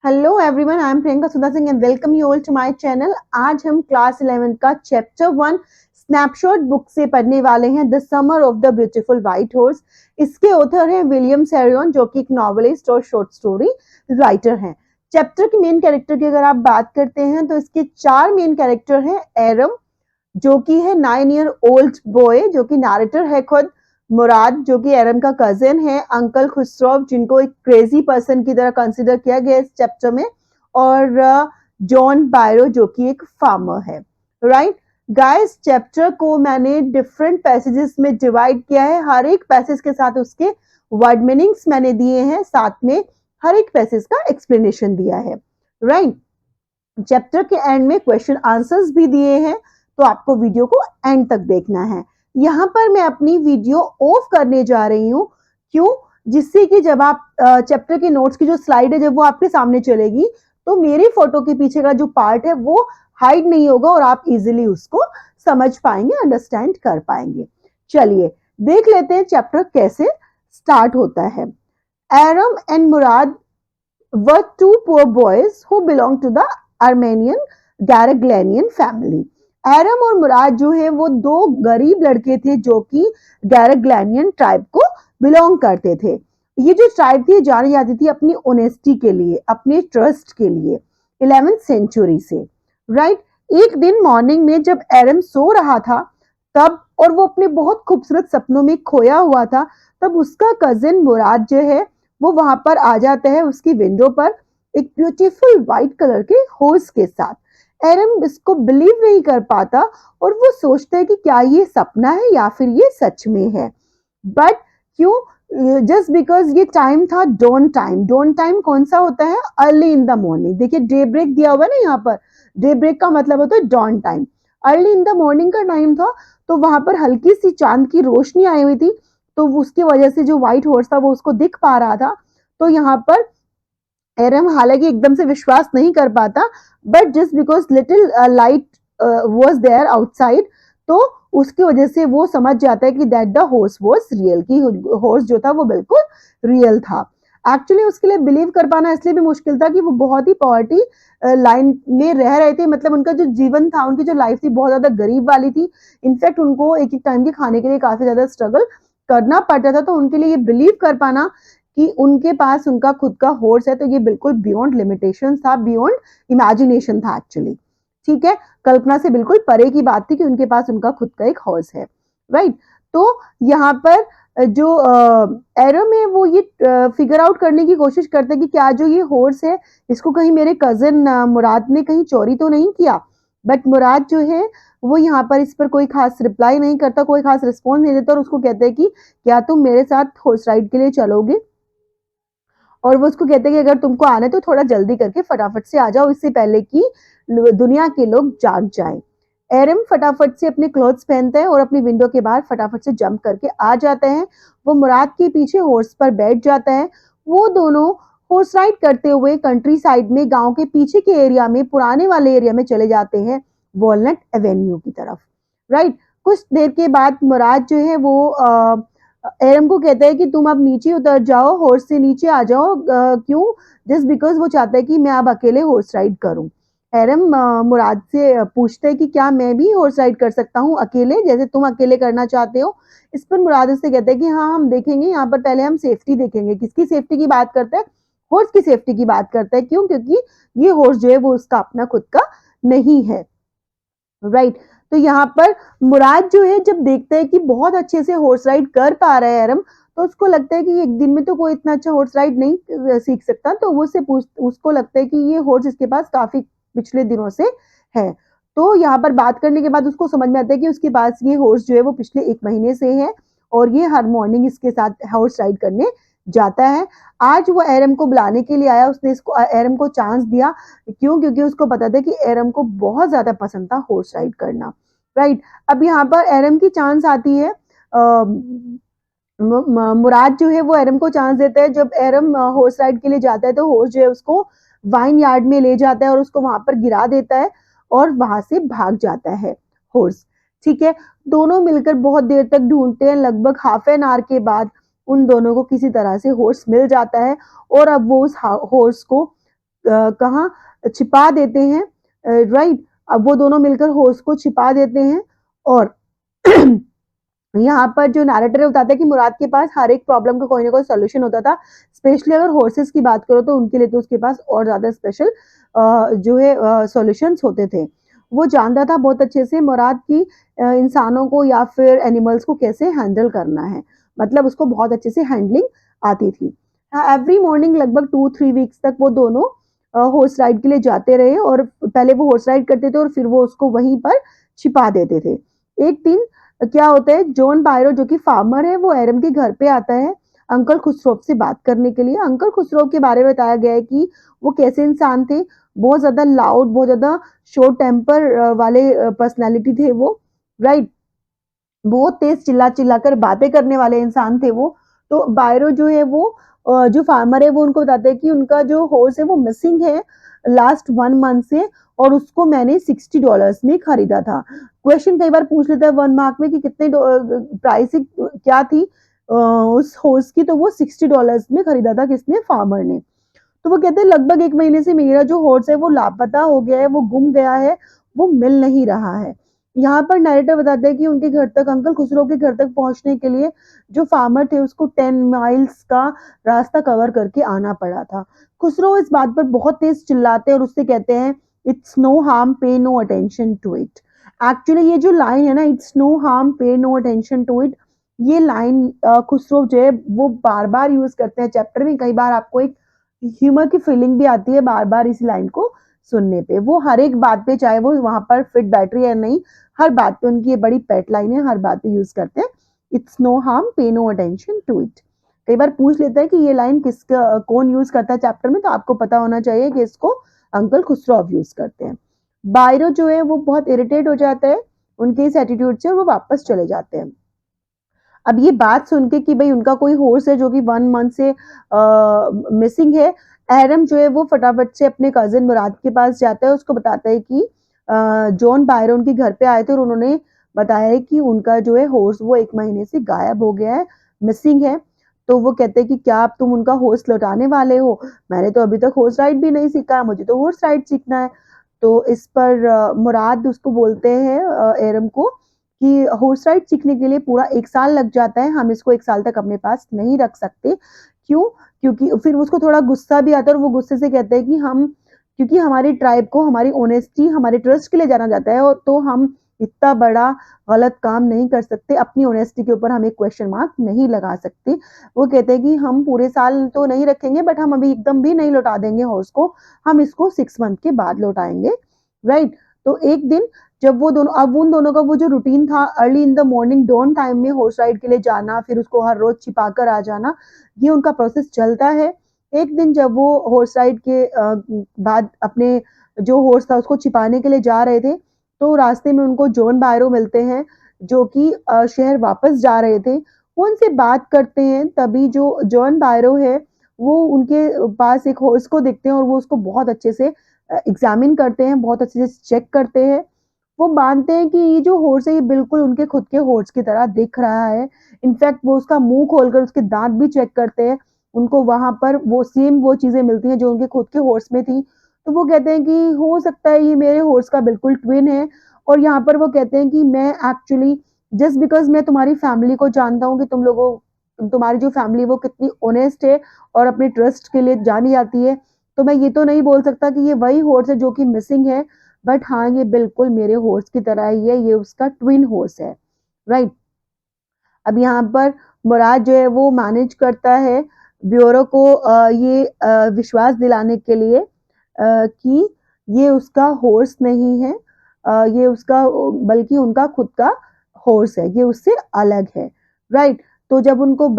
Hello everyone, I am Priyanka Sudha Singh and welcome you all to my channel. आज हम class 11 का chapter 1 snapshot book से पढ़ने वाले हैं the summer of the beautiful white horse. इसके ऑथर हैं विलियम सैरियन, जो कि एक नॉवेलिस्ट और शॉर्ट स्टोरी राइटर हैं। चैप्टर के मेन कैरेक्टर की अगर आप बात करते हैं तो इसके 4 मेन कैरेक्टर हैं। एरम, जो कि है 9-year-old बॉय, जो कि नैरेटर है खुद। मुराद, जो कि एरम का कजिन है। अंकल खुसरो, जिनको एक क्रेजी पर्सन की तरह कंसिडर किया गया इस चैप्टर में। और जॉन बायरो, जो कि एक फार्मर है। राइट गाइस, चैप्टर को मैंने डिफरेंट पैसेजेस में डिवाइड किया है। हर एक पैसेज के साथ उसके वर्ड मीनिंग्स मैंने दिए हैं, साथ में हर एक पैसेज का एक्सप्लेनेशन दिया है। राइट, चैप्टर के एंड में क्वेश्चन आंसर्स भी दिए हैं, तो आपको वीडियो को एंड तक देखना है। यहाँ पर मैं अपनी वीडियो ऑफ करने जा रही हूँ। क्यों? जिससे कि जब आप चैप्टर के नोट्स की जो स्लाइड है जब वो आपके सामने चलेगी, तो मेरी फोटो के पीछे का जो पार्ट है वो हाइड नहीं होगा और आप इजीली उसको समझ पाएंगे, अंडरस्टैंड कर पाएंगे। चलिए देख लेते हैं चैप्टर कैसे स्टार्ट होता है। Eram and Murad were two poor boys who belonged to the Armenian Garaglanian family. एरम और मुराद जो है वो दो गरीब लड़के थे जो कि गैराग्लैनियन ट्राइब को बिलोंग करते थे। ये जो ट्राइब थी जानी जाती थी अपनी ऑनेस्टी के लिए, अपने ट्रस्ट के लिए, 11th सेंचुरी से। राइट, एक दिन मॉर्निंग में जब एरम सो रहा था तब, और वो अपने बहुत खूबसूरत सपनों में खोया हुआ था, तब उसका कजिन मुराद जो है वो वहां पर आ जाता है उसकी विंडो पर एक ब्यूटीफुल व्हाइट कलर के हॉर्स के साथ। एरम इसको बिलीव नहीं कर पाता और वो सोचता है कि क्या ये सपना है या फिर ये सच में है। बट क्यों? जस्ट बिकॉज ये टाइम था डॉन टाइम। डॉन टाइम कौन सा होता है? Early in the morning. देखिए डे ब्रेक दिया हुआ है ना यहाँ पर, डे ब्रेक का मतलब होता है dawn time. Early in the morning का टाइम था, तो वहां पर हल्की सी चांद की रोशनी आई हुई थी, तो उसकी वजह से जो व्हाइट हॉर्स था वो उसको दिख पा रहा था। तो यहाँ पर एरम हालांकि एकदम से विश्वास नहीं कर पाता, but just because little light was there outside, तो उसकी वजह से वो समझ जाता है कि that the horse was real, कि हॉर्स जो था वो बिल्कुल रियल था। एक्चुअली उसके लिए बिलीव कर पाना इसलिए भी मुश्किल था कि वो बहुत ही पॉवर्टी लाइन में रह रहे थे। मतलब उनका जो जीवन था, उनकी जो लाइफ थी बहुत ज्यादा गरीब वाली थी। इनफैक्ट उनको एक एक टाइम के खाने के लिए काफी ज्यादा स्ट्रगल करना पड़ता था। तो उनके लिए ये बिलीव कर पाना कि उनके पास उनका खुद का हॉर्स है, तो ये बिल्कुल बियॉन्ड लिमिटेशन था, बियॉन्ड इमेजिनेशन था एक्चुअली। ठीक है, कल्पना से बिल्कुल परे की बात थी कि उनके पास उनका खुद का एक हॉर्स है। राइट, तो यहाँ पर जो एरम है वो ये फिगर आउट करने की कोशिश करते हैं कि क्या जो ये हॉर्स है इसको कहीं मेरे कजिन मुराद ने कहीं चोरी तो नहीं किया। बट मुराद जो है वो यहाँ पर इस पर कोई खास रिप्लाई नहीं करता, कोई खास रिस्पॉन्स नहीं देता, और उसको कहते हैं कि क्या तुम मेरे साथ हॉर्स राइड के लिए चलोगे। और वो उसको कहते हैं कि अगर तुमको आना है तो थोड़ा जल्दी करके फटाफट से आ जाओ, इससे पहले कि दुनिया के लोग जाग जाएं। एरम फटाफट से अपने क्लोथ्स पहनते हैं और अपनी विंडो के बाहर फटाफट से जंप करके आ जाते हैं। वो मुराद के पीछे हॉर्स पर बैठ जाता है। वो दोनों हॉर्स राइड करते हुए कंट्री साइड में, गांव के पीछे के एरिया में, पुराने वाले एरिया में चले जाते हैं, वॉलनट एवेन्यू की तरफ। राइट, कुछ देर के बाद मुराद जो है वो एरम को कहता है कि तुम अब नीचे उतर जाओ, हॉर्स से नीचे आ जाओ। क्यों? जस्ट बिकॉज वो चाहता है कि मैं अब अकेले हॉर्स राइड करूं। एरम मुराद से पूछता है कि क्या मैं भी हॉर्स राइड कर सकता हूँ अकेले, जैसे तुम अकेले करना चाहते हो। इस पर मुराद से कहता है कि हाँ हम देखेंगे, यहाँ पर पहले हम सेफ्टी देखेंगे। किसकी सेफ्टी की बात करता है? हॉर्स की सेफ्टी की बात करता है। क्यों? क्योंकि ये हॉर्स जो है वो उसका अपना खुद का नहीं है। राइट, तो यहाँ पर मुराद जो है जब देखता है कि बहुत अच्छे से हॉर्स राइड कर पा रहा है एरम, तो उसको लगता है कि एक दिन में तो कोई इतना अच्छा हॉर्स राइड नहीं सीख सकता। तो वो उसको लगता है कि ये हॉर्स इसके पास काफी पिछले दिनों से है। तो यहाँ पर बात करने के बाद उसको समझ में आता है कि उसके पास ये हॉर्स जो है वो पिछले 1 महीने से है, और ये हर मॉर्निंग इसके साथ हॉर्स राइड करने जाता है। आज वो एरम को बुलाने के लिए आया, उसने इसको एरम को चांस दिया। क्यों? क्योंकि उसको पता था कि एरम को बहुत ज्यादा पसंद था हॉर्स राइड करना। राइट, अब यहाँ पर एरम की चांस आती है। मुराद जो है वो एरम को चांस देता है। जब एरम हॉर्स राइड के लिए जाता है तो हॉर्स जो है उसको वाइन यार्ड में ले जाता है और उसको वहां पर गिरा देता है, और वहां से भाग जाता है हॉर्स। ठीक है, दोनों मिलकर बहुत देर तक ढूंढते हैं। लगभग हाफ एन आवर के बाद उन दोनों को किसी तरह से हॉर्स मिल जाता है, और अब वो उस हॉर्स को कहाँ छिपा देते हैं, राइट। अब वो दोनों मिलकर हॉर्स को छिपा देते हैं और यहाँ पर जो नैरेटर है बताता है कि मुराद के पास हर एक प्रॉब्लम का कोई ना कोई सोल्यूशन होता था। स्पेशली अगर हॉर्सेस की बात करो तो उनके लिए तो उसके पास और ज्यादा स्पेशल जो है सॉल्यूशंस होते थे। वो जानता था बहुत अच्छे से मुराद की इंसानों को या फिर एनिमल्स को कैसे हैंडल करना है, मतलब उसको बहुत अच्छे से हैंडलिंग आती थी। एवरी मॉर्निंग लगभग 2-3 वीक्स तक वो दोनों हॉर्स राइड के लिए जाते रहे और पहले वो हॉर्स राइड करते थे और फिर वो उसको वहीं पर छिपा देते थे। एक दिन क्या होता है, जॉन बायरो जो कि फार्मर है वो एरम के घर पे आता है अंकल खुसरो से बात करने के लिए। अंकल खुसरो के बारे में बताया गया है कि वो कैसे इंसान थे, बहुत ज्यादा लाउड, बहुत ज्यादा शॉर्ट टेम्पर वाले पर्सनालिटी थे वो, राइट। बहुत तेज चिल्ला चिल्ला कर बातें करने वाले इंसान थे वो। तो बायरो जो है वो जो फार्मर है वो उनको बताते हैं कि उनका जो हॉर्स है वो मिसिंग है लास्ट 1 मंथ से, और उसको मैंने $60 में खरीदा था। क्वेश्चन कई बार पूछ लेता है 1 मार्क में कि कितने प्राइस क्या थी उस हॉर्स की, तो वो $60 में खरीदा था किसने, फार्मर ने। तो वो कहते हैं लगभग 1 महीने से मेरा जो हॉर्स है वो लापता हो गया है, वो गुम गया है, वो मिल नहीं रहा है। यहाँ पर नरेटर बताते हैं कि उनके घर तक, अंकल खुसरो के घर तक पहुंचने के लिए जो फार्मर थे उसको 10 माइल्स का रास्ता कवर करके आना पड़ा था। खुसरो इस बात पर बहुत तेज चिल्लाते हैं और उससे कहते हैं it's no harm pay no attention to it. Actually ये जो लाइन है ना, it's no harm pay no attention to it, ये लाइन खुसरो जो है वो बार बार यूज करते हैं चैप्टर में। कई बार आपको एक ह्यूमर की फीलिंग भी आती है बार बार इस लाइन को सुनने पे। वो हर एक बात पे, चाहे वो वहां पर फिट बैठ रही है या नहीं, हर बात पे उनकी ये बड़ी पेट लाइन है, हर बात पे यूज करते हैं it's no harm pay no attention to it. कई बार पूछ लेता है कि ये लाइन किसका कौन यूज करता है चैप्टर में, तो आपको पता होना चाहिए कि इसको अंकल खुसरो यूज करते हैं। बायरो जो है वो बहुत इरिटेट हो जाता है उनके इस एटीट्यूड से और वो वापस चले जाते हैं। अब ये बात सुन के कि भाई उनका कोई हॉर्स है जो कि 1 मंथ से मिसिंग है, एरम जो है वो फटाफट से अपने कजिन मुराद के पास जाता है, उसको बताता है कि जॉन बायरो उनके घर पे आए थे और उन्होंने बताया है कि उनका जो है हॉर्स वो 1 महीने से गायब हो गया है, मिसिंग है। तो वो कहते हैं कि क्या आप तुम उनका हॉर्स लौटाने वाले हो, मैंने तो अभी तक हॉर्स राइड भी नहीं सीखा है, मुझे तो हॉर्स राइड सीखना है। तो इस पर मुराद उसको बोलते हैं एरम को कि हॉर्स राइड सीखने के लिए पूरा 1 साल लग जाता है, हम इसको 1 साल तक अपने पास नहीं रख सकते। क्यों? क्योंकि फिर उसको थोड़ा गुस्सा भी आता है और वो गुस्से से कहते हैं कि हम, क्योंकि हमारी ट्राइब को हमारी ऑनेस्टी, हमारे ट्रस्ट के लिए जाना जाता है, और तो हम इतना बड़ा गलत काम नहीं कर सकते, अपनी ऑनेस्टी के ऊपर हम एक क्वेश्चन मार्क नहीं लगा सकते। वो कहते हैं कि हम पूरे साल तो नहीं रखेंगे, बट हम अभी एकदम भी नहीं लौटा देंगे हॉर्स को, हम इसको 6 मंथ के बाद लौटाएंगे, राइट। तो एक दिन जब वो दोनों, अब उन दोनों का वो जो रूटीन था early in the morning dawn time में हॉर्स राइड के लिए जाना, फिर उसको हर रोज छिपा कर आ जाना, ये उनका प्रोसेस चलता है। एक दिन जब वो हॉर्स राइड के बाद अपने जो हॉर्स था उसको छिपाने के लिए जा रहे थे, तो रास्ते में उनको जॉन बायरो मिलते हैं जो कि शहर वापस जा रहे थे। वो उनसे बात करते हैं, तभी जो जॉन बायरो है वो उनके पास एक हॉर्स को देखते हैं और वो उसको बहुत अच्छे से एग्जामिन करते हैं, बहुत अच्छे से चेक करते हैं। वो मानते हैं कि ये जो हॉर्स है ये बिल्कुल उनके खुद के हॉर्स की तरह दिख रहा है। इनफैक्ट वो उसका मुंह खोलकर उसके दांत भी चेक करते हैं, उनको वहां पर वो सेम वो चीजें मिलती हैं जो उनके खुद के हॉर्स में थी। तो वो कहते हैं कि हो सकता है ये मेरे हॉर्स का बिल्कुल ट्विन है। और यहाँ पर वो कहते हैं कि मैं एक्चुअली, जस्ट बिकॉज मैं तुम्हारी फैमिली को जानता हूँ कि तुम लोगों, तुम्हारी जो फैमिली वो कितनी ऑनेस्ट है और अपने ट्रस्ट के लिए जानी जाती है, तो मैं ये तो नहीं बोल सकता कि ये वही हॉर्स है जो कि मिसिंग है, बट हाँ ये बिल्कुल मेरे हॉर्स की तरह ही है, ये उसका ट्विन हॉर्स है, राइट। अब यहाँ पर मुराद जो है वो मैनेज करता है ब्यूरो को ये विश्वास दिलाने के लिए कि ये उसका हॉर्स नहीं है, ये उसका, बल्कि उनका खुद का हॉर्स है, ये उससे अलग है, राइट। तो जब उनको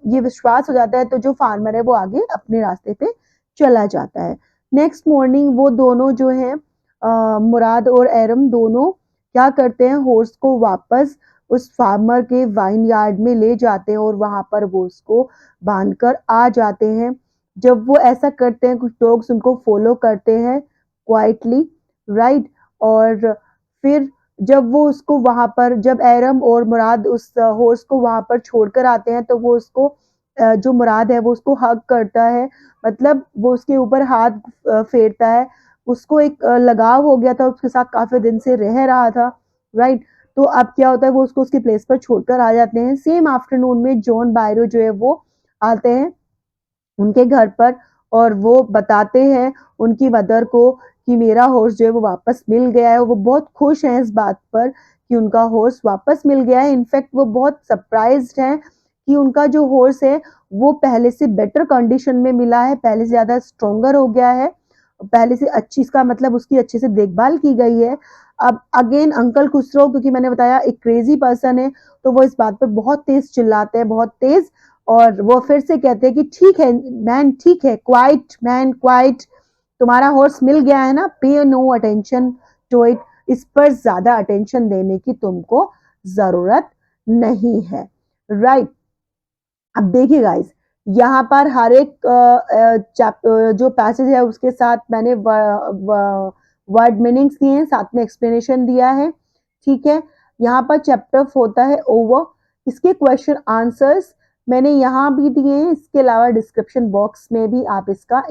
ये विश्वास हो जाता है तो जो फार्मर है वो आगे अपने रास्ते पे चला जाता है। नेक्स्ट मॉर्निंग वो दोनों जो है मुराद और एरम दोनों क्या करते हैं, हॉर्स को वापस उस फार्मर के वाइन यार्ड में ले जाते हैं और वहां पर वो उसको बांध कर आ जाते हैं। जब वो ऐसा करते हैं कुछ लोग उनको फॉलो करते हैं क्वाइटली, राइट। और फिर जब वो उसको वहां पर, जब एरम और मुराद उस हॉर्स को वहां पर छोड़कर आते हैं तो वो उसको जो मुराद है वो उसको हग करता है, मतलब वो उसके ऊपर हाथ फेरता है, उसको एक लगाव हो गया था, उसके साथ काफी दिन से रह रहा था, राइट। तो अब क्या होता है, वो उसको उसकी प्लेस पर छोड़कर आ जाते हैं। सेम आफ्टरनून में जॉन बायरो जो है वो आते हैं उनके घर पर, और वो बताते हैं उनकी मदर को कि मेरा हॉर्स जो है वो वापस मिल गया है। वो बहुत खुश हैं इस बात पर कि उनका हॉर्स वापस मिल गया है। इनफैक्ट वो बहुत सरप्राइज्ड हैं कि उनका जो हॉर्स है वो पहले से बेटर कंडीशन में मिला है, पहले से ज्यादा स्ट्रोंगर हो गया है, पहले से अच्छी, इसका मतलब उसकी अच्छे से देखभाल की गई है। अब अगेन अंकल खुसरो, क्योंकि मैंने बताया एक क्रेजी पर्सन है, तो वो इस बात पर बहुत तेज चिल्लाते हैं, बहुत तेज, और वो फिर से कहते हैं कि ठीक है मैन, ठीक है, क्वाइट मैन, क्वाइट, तुम्हारा हॉर्स मिल गया है ना, पे नो अटेंशन टू इट, इस पर ज्यादा अटेंशन देने की तुमको जरूरत नहीं है, राइट। अब देखिए गाइस, यहाँ पर हर एक जो पैसेज है उसके साथ मैंने वर्ड मीनिंग्स दिए हैं, साथ में एक्सप्लेनेशन दिया है, ठीक है। यहाँ पर चैप्टर होता है ओवर, इसके क्वेश्चन आंसर्स मैंने यहाँ भी दिए हैं, इसके अलावा डिस्क्रिप्शन बॉक्स में भी आप इसका